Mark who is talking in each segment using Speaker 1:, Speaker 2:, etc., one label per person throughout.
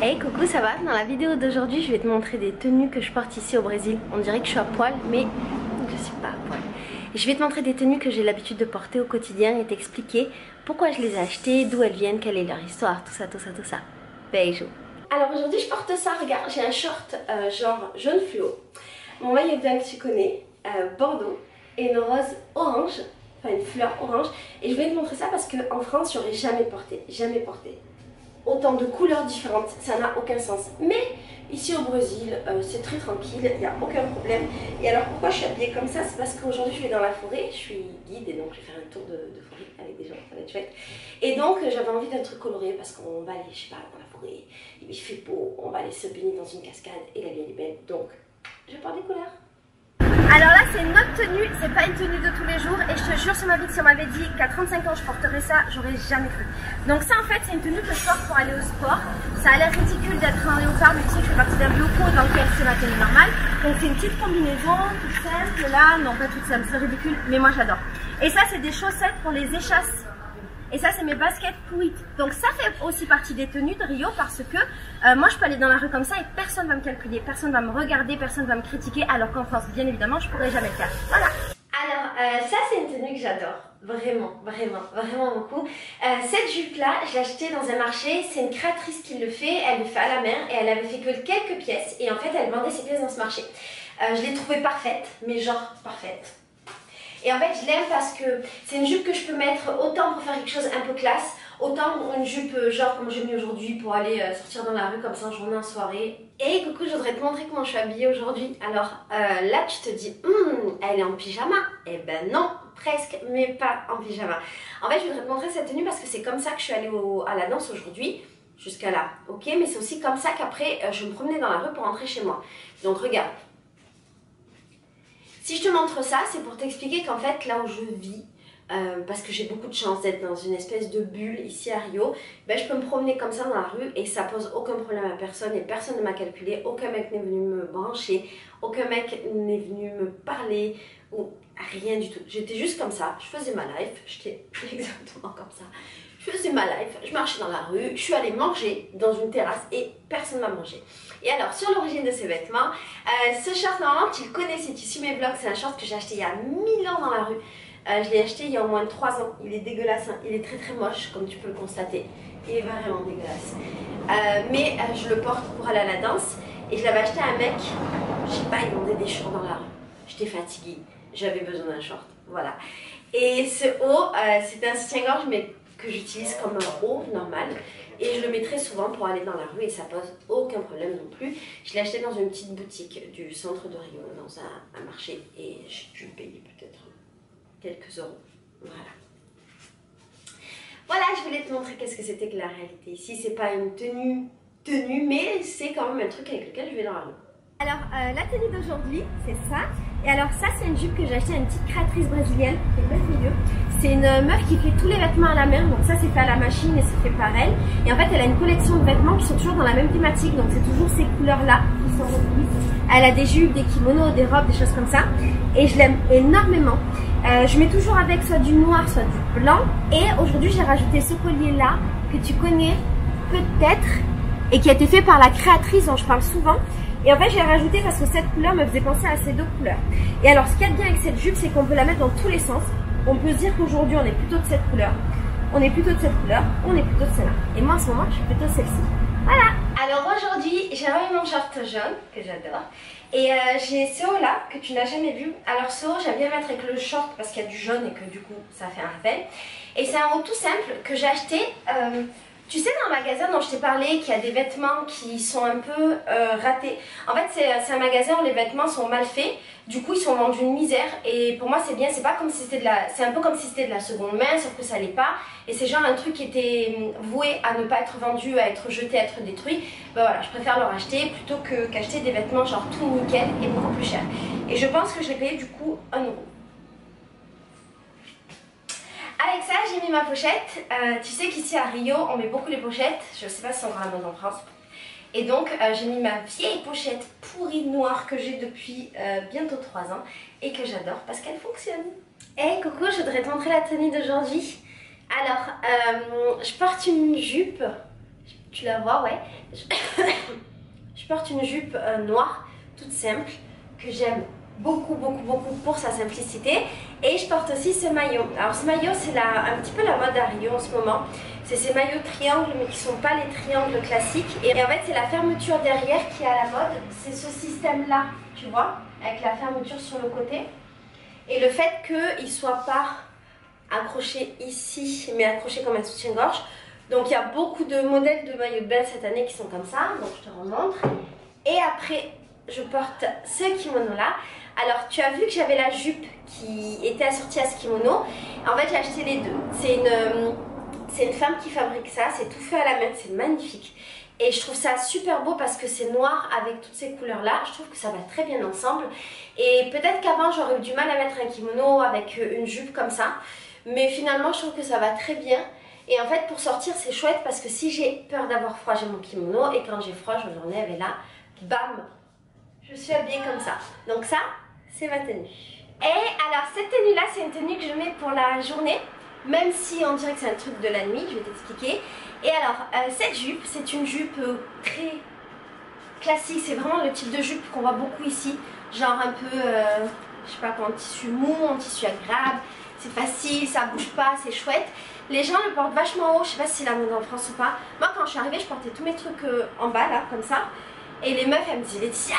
Speaker 1: Hey coucou, ça va? Dans la vidéo d'aujourd'hui je vais te montrer des tenues que je porte ici au Brésil. On dirait que je suis à poil mais je suis pas à poil. Et je vais te montrer des tenues que j'ai l'habitude de porter au quotidien et t'expliquer pourquoi je les ai achetées, d'où elles viennent, quelle est leur histoire, tout ça, tout ça, tout ça. Beijo. Alors aujourd'hui je porte ça, regarde, j'ai un short genre jaune fluo, mon maillot de bain que tu connais, bordeaux et une rose orange, enfin une fleur orange. Et je voulais te montrer ça parce qu'en France j'aurais jamais porté autant de couleurs différentes, ça n'a aucun sens. Mais ici au Brésil, c'est très tranquille, il n'y a aucun problème. Et alors pourquoi je suis habillée comme ça? C'est parce qu'aujourd'hui je vais dans la forêt, je suis guide et donc je vais faire un tour de forêt avec des gens, ça va être chouette. Et donc j'avais envie d'un truc coloré parce qu'on va aller, je sais pas, dans la forêt, il fait beau, on va aller se baigner dans une cascade et la vie elle est belle. Donc je porte des couleurs. Alors là c'est une autre tenue, c'est pas une tenue de tous les jours et je te jure sur ma vie que si on m'avait dit qu'à 35 ans je porterais ça, j'aurais jamais cru. Donc ça en fait c'est une tenue que je porte pour aller au sport. Ça a l'air ridicule d'être un léopard mais tu sais que je fais partie d'un bloco dans lequel c'est ma tenue normale. Donc c'est une petite combinaison toute simple là, non pas toute simple, c'est ridicule mais moi j'adore. Et ça c'est des chaussettes pour les échasses. Et ça c'est mes baskets pourrites. Donc ça fait aussi partie des tenues de Rio parce que moi je peux aller dans la rue comme ça et personne va me calculer, personne va me regarder, personne va me critiquer, alors qu'en France bien évidemment je pourrais jamais le faire. Voilà. Alors ça c'est une tenue que j'adore, vraiment, vraiment, vraiment beaucoup. Cette jupe là je l'ai achetée dans un marché, c'est une créatrice qui le fait, elle le fait à la main et elle avait fait que quelques pièces et en fait elle vendait ses pièces dans ce marché. Je l'ai trouvée parfaite, mais genre parfaite. Et en fait je l'aime parce que c'est une jupe que je peux mettre autant pour faire quelque chose un peu classe, autant une jupe genre comme j'ai mis aujourd'hui pour aller sortir dans la rue comme ça en journée en soirée. Et coucou, je voudrais te montrer comment je suis habillée aujourd'hui. Alors là tu te dis, elle est en pyjama. Eh ben non, presque, mais pas en pyjama. En fait je voudrais te montrer cette tenue parce que c'est comme ça que je suis allée à la danse aujourd'hui. Jusqu'à là, ok, mais c'est aussi comme ça qu'après je me promenais dans la rue pour rentrer chez moi. Donc regarde. Si je te montre ça, c'est pour t'expliquer qu'en fait, là où je vis, parce que j'ai beaucoup de chance d'être dans une espèce de bulle ici à Rio, ben, je peux me promener comme ça dans la rue et ça pose aucun problème à personne et personne ne m'a calculé, aucun mec n'est venu me brancher, aucun mec n'est venu me parler ou rien du tout. J'étais juste comme ça, je faisais ma life, j'étais exactement comme ça. Je faisais ma life, je marchais dans la rue, je suis allée manger dans une terrasse et personne ne m'a mangé. Et alors sur l'origine de ces vêtements, ce short normalement tu le connais si tu suis mes vlogs, c'est un short que j'ai acheté il y a 1000 ans dans la rue. Je l'ai acheté il y a au moins 3 ans, il est dégueulasse, hein. Il est très très moche comme tu peux le constater, il est vraiment dégueulasse. Mais je le porte pour aller à la danse et je l'avais acheté à un mec, je sais pas, il vendait des shorts dans la rue. J'étais fatiguée, j'avais besoin d'un short, voilà. Et ce haut, c'est un soutien-gorge mais que j'utilise comme un haut normal et je le mets très souvent pour aller dans la rue et ça pose aucun problème non plus. Je l'ai acheté dans une petite boutique du centre de Rio, dans un marché et je le payais peut-être quelques euros. Voilà. Voilà, je voulais te montrer qu'est-ce que c'était que la réalité ici. C'est pas une tenue, mais c'est quand même un truc avec lequel je vais dans la rue. Alors la tenue d'aujourd'hui c'est ça. Et alors ça c'est une jupe que j'ai achetée à une petite créatrice brésilienne qui est au milieu. C'est une meuf qui fait tous les vêtements à la main, donc ça c'est fait à la machine et c'est fait par elle. Et en fait elle a une collection de vêtements qui sont toujours dans la même thématique, donc c'est toujours ces couleurs là qui sont reprises. Elle a des jupes, des kimonos, des robes, des choses comme ça. Et je l'aime énormément. Je mets toujours avec soit du noir, soit du blanc. Et aujourd'hui j'ai rajouté ce collier là que tu connais peut-être et qui a été fait par la créatrice dont je parle souvent. Et en fait j'ai rajouté parce que cette couleur me faisait penser à ces deux couleurs. Et alors ce qu'il y a de bien avec cette jupe c'est qu'on peut la mettre dans tous les sens. On peut se dire qu'aujourd'hui on est plutôt de cette couleur, on est plutôt de cette couleur, on est plutôt de celle-là. Et moi en ce moment je suis plutôt celle-ci. Voilà. Alors aujourd'hui j'ai remis mon short jaune que j'adore. Et j'ai ce haut là que tu n'as jamais vu. Alors ce haut j'aime bien mettre avec le short parce qu'il y a du jaune et que du coup ça fait un rappel. Et c'est un haut tout simple que j'ai acheté. Tu sais dans le magasin dont je t'ai parlé qu'il y a des vêtements qui sont un peu ratés. En fait c'est un magasin où les vêtements sont mal faits. Du coup ils sont vendus une misère et pour moi c'est bien, c'est pas comme si c'était de la... C'est un peu comme si c'était de la seconde main sauf que ça l'est pas. Et c'est genre un truc qui était voué à ne pas être vendu, à être jeté, à être détruit. Ben voilà, je préfère le racheter plutôt qu'acheter des vêtements genre tout nickel et beaucoup plus cher. Et je pense que je l'ai payé du coup 1 €. Avec ça, j'ai mis ma pochette. Tu sais qu'ici à Rio, on met beaucoup les pochettes. Je sais pas si c'est encore la mode en France. Et donc, j'ai mis ma vieille pochette pourrie noire que j'ai depuis bientôt 3 ans et que j'adore parce qu'elle fonctionne. Hey coucou, je voudrais te montrer la tenue d'aujourd'hui. Alors, je porte une jupe. Tu la vois, ouais. Je porte une jupe noire, toute simple, que j'aime beaucoup pour sa simplicité. Et je porte aussi ce maillot. Alors ce maillot, c'est un petit peu la mode à Rio en ce moment. C'est ces maillots triangles, mais qui ne sont pas les triangles classiques. Et en fait, c'est la fermeture derrière qui est à la mode. C'est ce système-là, tu vois, avec la fermeture sur le côté. Et le fait qu'il ne soit pas accroché ici, mais accroché comme un soutien-gorge. Donc il y a beaucoup de modèles de maillots de bain cette année qui sont comme ça, donc je te remontre. Et après, je porte ce kimono-là. Alors tu as vu que j'avais la jupe qui était assortie à ce kimono. En fait, j'ai acheté les deux. C'est une femme qui fabrique ça, c'est tout fait à la main, c'est magnifique. Et je trouve ça super beau parce que c'est noir avec toutes ces couleurs-là. Je trouve que ça va très bien ensemble. Et peut-être qu'avant, j'aurais eu du mal à mettre un kimono avec une jupe comme ça. Mais finalement, je trouve que ça va très bien. Et en fait, pour sortir, c'est chouette parce que si j'ai peur d'avoir froid, j'ai mon kimono. Et quand j'ai froid, je l'enlève et là, bam, je suis habillée comme ça. Donc ça, c'est ma tenue. Et alors, cette tenue-là, c'est une tenue que je mets pour la journée. Même si on dirait que c'est un truc de la nuit, je vais t'expliquer. Et alors, cette jupe, c'est une jupe très classique. C'est vraiment le type de jupe qu'on voit beaucoup ici. Genre un peu, je sais pas quoi, en tissu mou, en tissu agréable. C'est facile, ça bouge pas, c'est chouette. Les gens le portent vachement haut, je sais pas si c'est la mode en France ou pas. Moi quand je suis arrivée, je portais tous mes trucs en bas là, comme ça. Et les meufs elles me disaient Laetitia,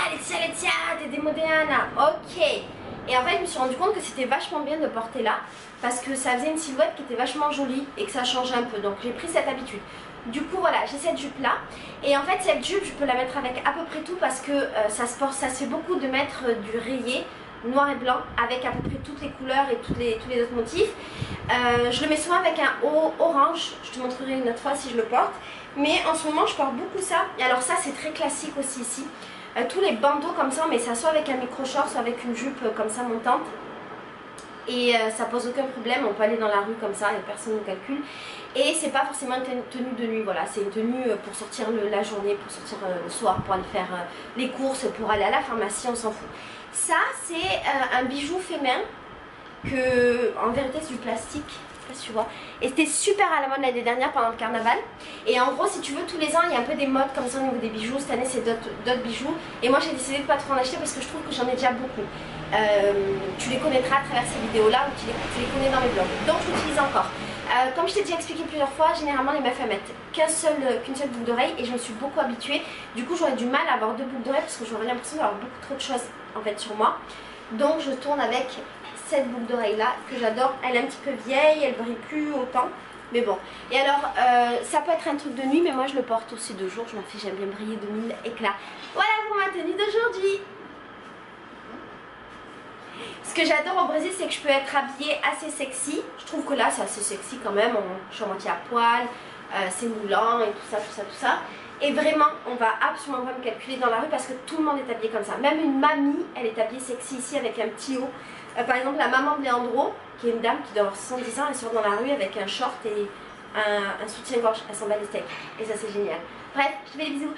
Speaker 1: t'es démodée Anna. Ok. Et en fait je me suis rendu compte que c'était vachement bien de porter là. Parce que ça faisait une silhouette qui était vachement jolie et que ça changeait un peu. Donc j'ai pris cette habitude. Du coup voilà, j'ai cette jupe là. Et en fait cette jupe je peux la mettre avec à peu près tout parce que ça se fait beaucoup de mettre du rayé noir et blanc avec à peu près toutes les couleurs et tous les autres motifs. Je le mets souvent avec un haut orange, je te montrerai une autre fois si je le porte. Mais en ce moment je porte beaucoup ça. Et alors ça c'est très classique aussi ici. Tous les bandeaux comme ça, mais ça soit avec un micro-short, soit avec une jupe comme ça montante. Et ça pose aucun problème, on peut aller dans la rue comme ça et personne ne calcule. Et c'est pas forcément une tenue de nuit, voilà, c'est une tenue pour sortir la journée, pour sortir le soir, pour aller faire les courses, pour aller à la pharmacie, on s'en fout. Ça c'est un bijou fait main, que en vérité c'est du plastique, je sais pas si tu vois. Et c'était super à la mode l'année dernière pendant le carnaval. Et en gros si tu veux tous les ans il y a un peu des modes comme ça au niveau des bijoux. Cette année c'est d'autres bijoux. Et moi j'ai décidé de pas trop en acheter parce que je trouve que j'en ai déjà beaucoup. Tu les connaîtras à travers ces vidéos là ou tu les connais dans mes blogs. Donc je l'utilise encore. Comme je t'ai déjà expliqué plusieurs fois, généralement les meufs elles mettent qu'une seule boucle d'oreille et je me suis beaucoup habituée. Du coup j'aurais du mal à avoir deux boucles d'oreilles parce que j'aurais l'impression d'avoir beaucoup trop de choses en fait sur moi. Donc je tourne avec cette boucle d'oreille là que j'adore. Elle est un petit peu vieille, elle brille plus autant. Mais bon. Et alors ça peut être un truc de nuit mais moi je le porte aussi de jour. Je m'en fiche, j'aime bien briller de mille éclats. Voilà pour ma tenue d'aujourd'hui. Ce que j'adore au Brésil, c'est que je peux être habillée assez sexy. Je trouve que là, c'est assez sexy quand même. Je suis à moitié à poil, c'est moulant et tout ça. Et vraiment, on va absolument pas me calculer dans la rue parce que tout le monde est habillé comme ça. Même une mamie, elle est habillée sexy ici avec un petit haut. Par exemple, la maman de Leandro, qui est une dame qui doit avoir 70 ans, elle sort dans la rue avec un short et un soutien-gorge. Elle s'en bat les steaks. Et ça, c'est génial. Bref, je te fais des bisous.